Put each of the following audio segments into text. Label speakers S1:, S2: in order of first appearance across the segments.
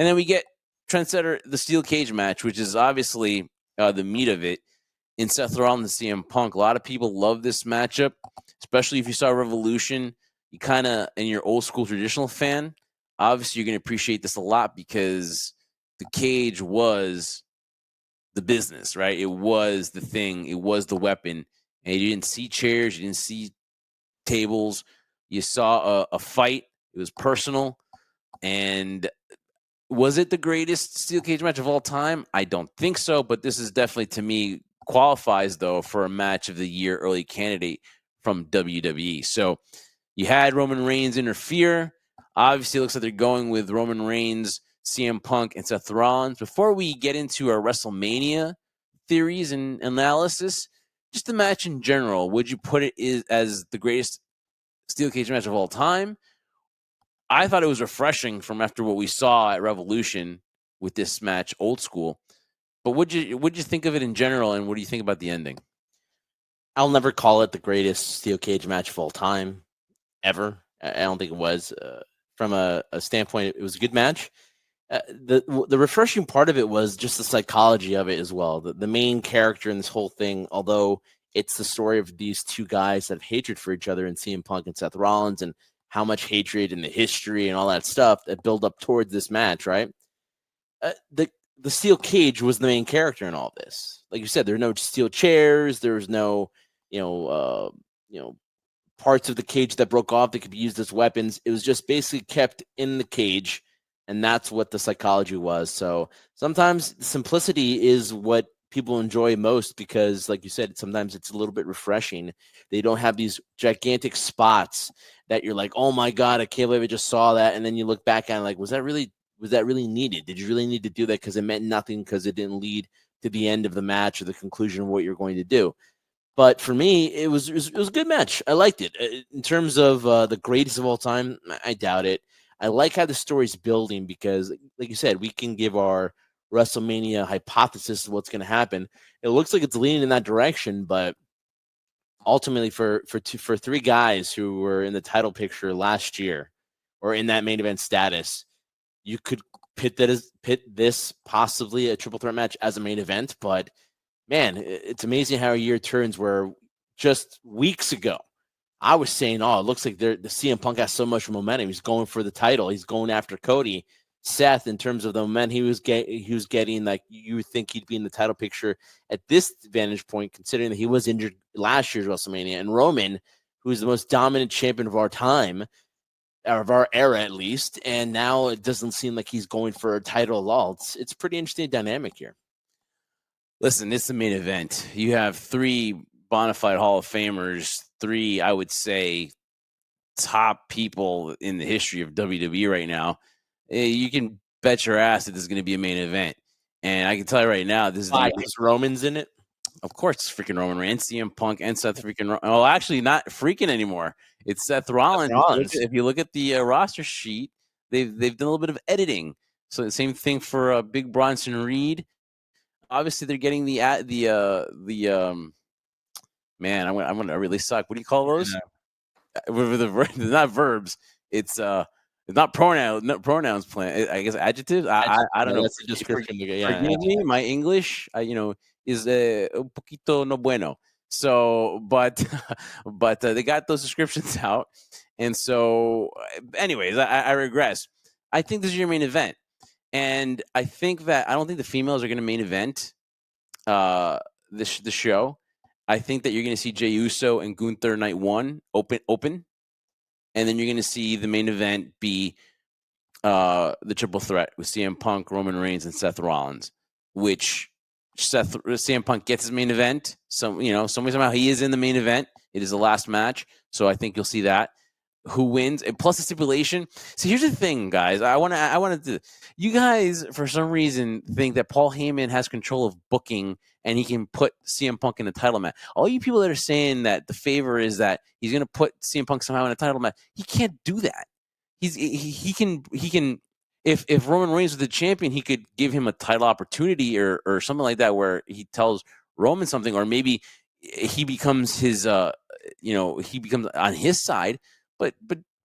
S1: And then we get trendsetter, the steel cage match, which is obviously the meat of it, in Seth Rollins and CM Punk. A lot of people love this matchup, especially if you saw Revolution. You kind of, and you're old school traditional fan, obviously you're going to appreciate this a lot because the cage was the business, right? It was the thing. It was the weapon. And you didn't see chairs. You didn't see tables. You saw a fight. It was personal. And was it the greatest steel cage match of all time? I don't think so, but this is definitely, to me, qualifies, though, for a match of the year early candidate from WWE. So you had Roman Reigns interfere. Obviously, it looks like they're going with Roman Reigns, CM Punk, and Seth Rollins. Before we get into our WrestleMania theories and analysis, just the match in general, would you put it as the greatest steel cage match of all time? I thought it was refreshing from after what we saw at Revolution with this match, old school. But what'd you think of it in general, and what do you think about the ending?
S2: I'll never call it the greatest steel cage match of all time, ever. I don't think it was. From a standpoint, it was a good match. The refreshing part of it was just the psychology of it as well. The main character in this whole thing, although it's the story of these two guys that have hatred for each other in CM Punk and Seth Rollins, and how much hatred and the history and all that stuff that build up towards this match, right? The steel cage was the main character in all this. Like you said, there were no steel chairs. There was no, parts of the cage that broke off that could be used as weapons. It was just basically kept in the cage, and that's what the psychology was. So sometimes simplicity is what people enjoy most because, like you said, sometimes it's a little bit refreshing. They don't have these gigantic spots that you're like, oh my God, I can't believe I just saw that. And then you look back at it like, was that really needed? Did you really need to do that? Because it meant nothing, because it didn't lead to the end of the match or the conclusion of what you're going to do. But for me, it was a good match. I liked it. In terms of the greatest of all time, I doubt it. I like how the story's building because, like you said, we can give our WrestleMania hypothesis of what's going to happen. It looks like it's leaning in that direction, but ultimately, for three guys who were in the title picture last year or in that main event status, you could pit this possibly a triple threat match as a main event. But man, it's amazing how a year turns, where just weeks ago I was saying, oh, it looks like the CM Punk has so much momentum. He's going for the title. He's going after Cody. Seth, in terms of the momentum he was getting, like, you would think he'd be in the title picture at this vantage point, considering that he was injured last year's WrestleMania. And Roman, who's the most dominant champion of our time, or of our era at least, and now it doesn't seem like he's going for a title at all. It's pretty interesting dynamic here.
S1: Listen, it's the main event. You have three bona fide Hall of Famers, three, I would say, top people in the history of WWE right now. You can bet your ass that this is going to be a main event. And I can tell you right now, this is
S2: because Roman's in it.
S1: Of course, it's freaking Roman Reigns, CM Punk, and Seth freaking. Well, actually, not freaking anymore. It's Seth Rollins. If you look at the roster sheet, they've done a little bit of editing. So the same thing for Big Bronson Reed. Obviously, they're getting man. I'm gonna really suck. What do you call those? Not verbs. It's not pronouns. I guess adjectives. I don't know.
S2: That's a description.
S1: Forgive me, my English, is un poquito no bueno. So, but they got those descriptions out, and so, anyways, I regress. I think this is your main event, and I think that I don't think the females are going to main event the show. I think that you're going to see Jey Uso and Gunther night one open, and then you're going to see the main event be the triple threat with CM Punk, Roman Reigns, and Seth Rollins, which CM Punk gets his main event. Somehow he is in the main event. It is the last match, so I think you'll see that. Who wins, and plus the stipulation. So here's the thing, guys. I wanted to. You guys, for some reason, think that Paul Heyman has control of booking and he can put CM Punk in the title match. All you people that are saying that the favor is that he's going to put CM Punk somehow in a title match, he can't do that. He can. If Roman Reigns was the champion, he could give him a title opportunity or something like that, where he tells Roman something, or maybe he becomes his he becomes on his side. But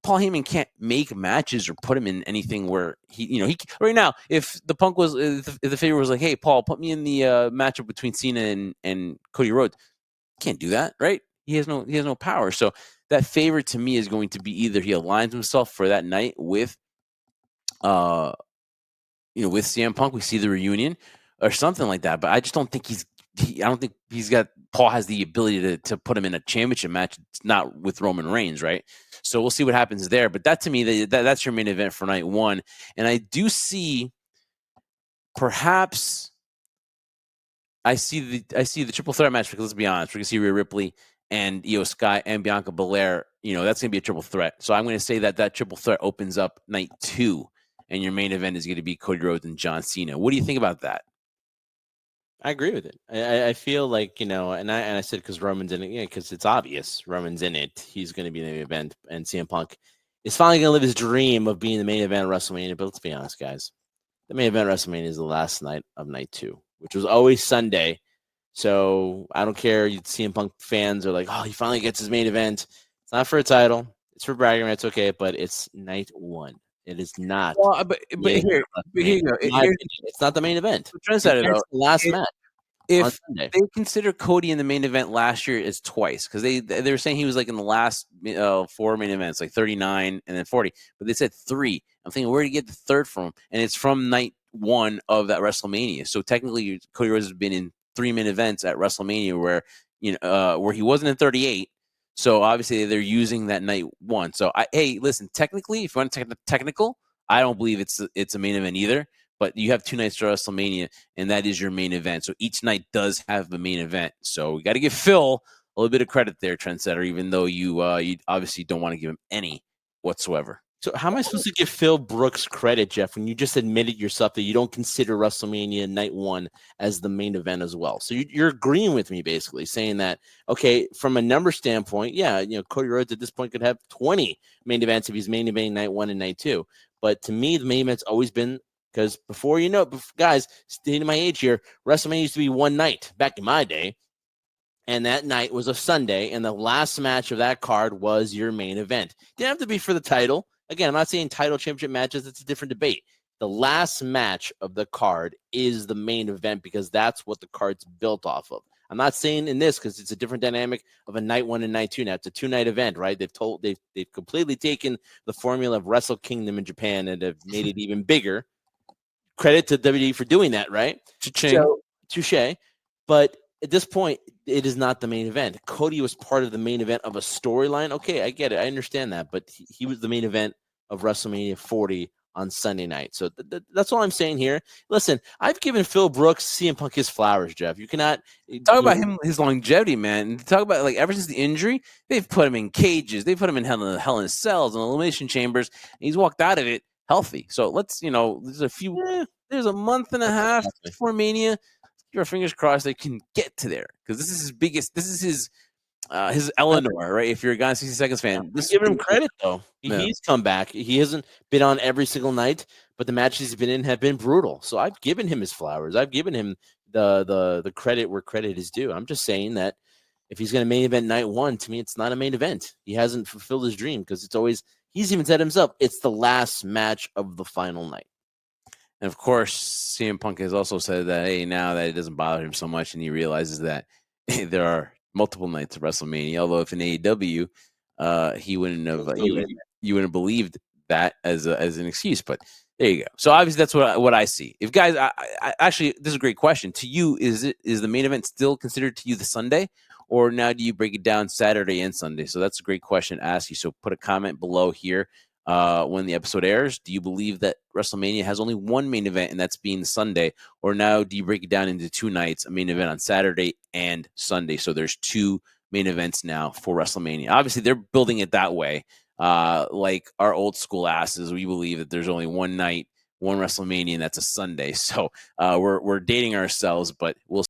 S1: Paul Heyman can't make matches or put him in anything where he right now, if the Punk was, if the favor was like, hey, Paul, put me in the matchup between Cena and Cody Rhodes, can't do that, right? He has no power. So that favor to me is going to be either he aligns himself for that night with with CM Punk, we see the reunion or something like that. But I just don't think I don't think Paul has the ability to put him in a championship match. It's not with Roman Reigns, right? So we'll see what happens there. But that to me, that's your main event for night one. And I do see perhaps I see the triple threat match because let's be honest, we're gonna see Rhea Ripley and Io Sky and Bianca Belair. That's gonna be a triple threat. So I'm gonna say that triple threat opens up night two, and your main event is gonna be Cody Rhodes and John Cena. What do you think about that?
S2: I agree with it. I feel like, and I said because Roman's in it, because it's obvious Roman's in it. He's going to be in the event, and CM Punk is finally going to live his dream of being the main event of WrestleMania. But let's be honest, guys, the main event of WrestleMania is the last night of night two, which was always Sunday. So I don't care. CM Punk fans are like, oh, he finally gets his main event. It's not for a title. It's for bragging rights. Okay, but it's night one. It is not.
S1: Well, but here you go.
S2: It's not the main event. It's
S1: the
S2: last match.
S1: If they consider Cody in the main event last year is twice, because they were saying he was like in the last 4 main events, like 39 and then 40, but they said 3. I'm thinking, where did you get the third from? And it's from night 1 of that WrestleMania. So technically, Cody Rhodes has been in 3 main events at WrestleMania where where he wasn't in 38. So obviously they're using that night 1. So hey, listen, technically, if you want to take the technical, I don't believe it's a main event either. But you have 2 nights to WrestleMania, and that is your main event. So each night does have a main event. So we got to give Phil a little bit of credit there, Trendsetter, even though you obviously don't want to give him any whatsoever.
S2: So how am I supposed to give Phil Brooks credit, Jeff, when you just admitted yourself that you don't consider WrestleMania night 1 as the main event as well? So you're agreeing with me, basically, saying that, okay, from a number standpoint, yeah, Cody Rhodes at this point could have 20 main events if he's main eventing night 1 and night 2. But to me, the main event's always been, because before guys, stating my age here, WrestleMania used to be one night back in my day. And that night was a Sunday, and the last match of that card was your main event. Didn't have to be for the title. Again, I'm not saying title championship matches. It's a different debate. The last match of the card is the main event because that's what the card's built off of. I'm not saying in this because it's a different dynamic of a night 1 and night 2. Now it's a 2-night event, right? They've completely taken the formula of Wrestle Kingdom in Japan and have made it even bigger. Credit to WWE for doing that, right?
S1: So,
S2: touche. But at this point, it is not the main event. Cody was part of the main event of a storyline. Okay, I get it. I understand that. But he was the main event of WrestleMania 40 on Sunday night. So that's all I'm saying here. Listen, I've given Phil Brooks, CM Punk his flowers, Jeff. You cannot
S1: talk about his longevity, man. Talk about, like, ever since the injury, they've put him in cages. They put him in hell in cells and elimination chambers. And he's walked out of it healthy. So let's, there's a month and a half before Mania. Keep our fingers crossed they can get to there, because this is his Eleanor, right? If you're a Gone in 60 Seconds fan,
S2: give him credit though. He's come back. He hasn't been on every single night, but the matches he's been in have been brutal. So I've given him his flowers. I've given him the credit where credit is due. I'm just saying that if he's going to main event night 1, to me, it's not a main event. He hasn't fulfilled his dream because he's even said himself, it's the last match of the final night.
S1: And of course, CM Punk has also said that, hey, now that it doesn't bother him so much, and he realizes that there are multiple nights of WrestleMania. Although if in AEW, he wouldn't have, you wouldn't have believed that as an excuse. But there you go. So obviously that's what I see. If guys, I actually, this is a great question to you. Is the main event still considered to you the Sunday, or now do you break it down Saturday and Sunday? So that's a great question to ask you. So put a comment below here. When the episode airs, do you believe that WrestleMania has only one main event, and that's being Sunday, or now do you break it down into 2 nights, a main event on Saturday and Sunday? So there's 2 main events now for WrestleMania. Obviously, they're building it that way. Like our old school asses, we believe that there's only one night, one WrestleMania, and that's a Sunday. So we're dating ourselves, but we'll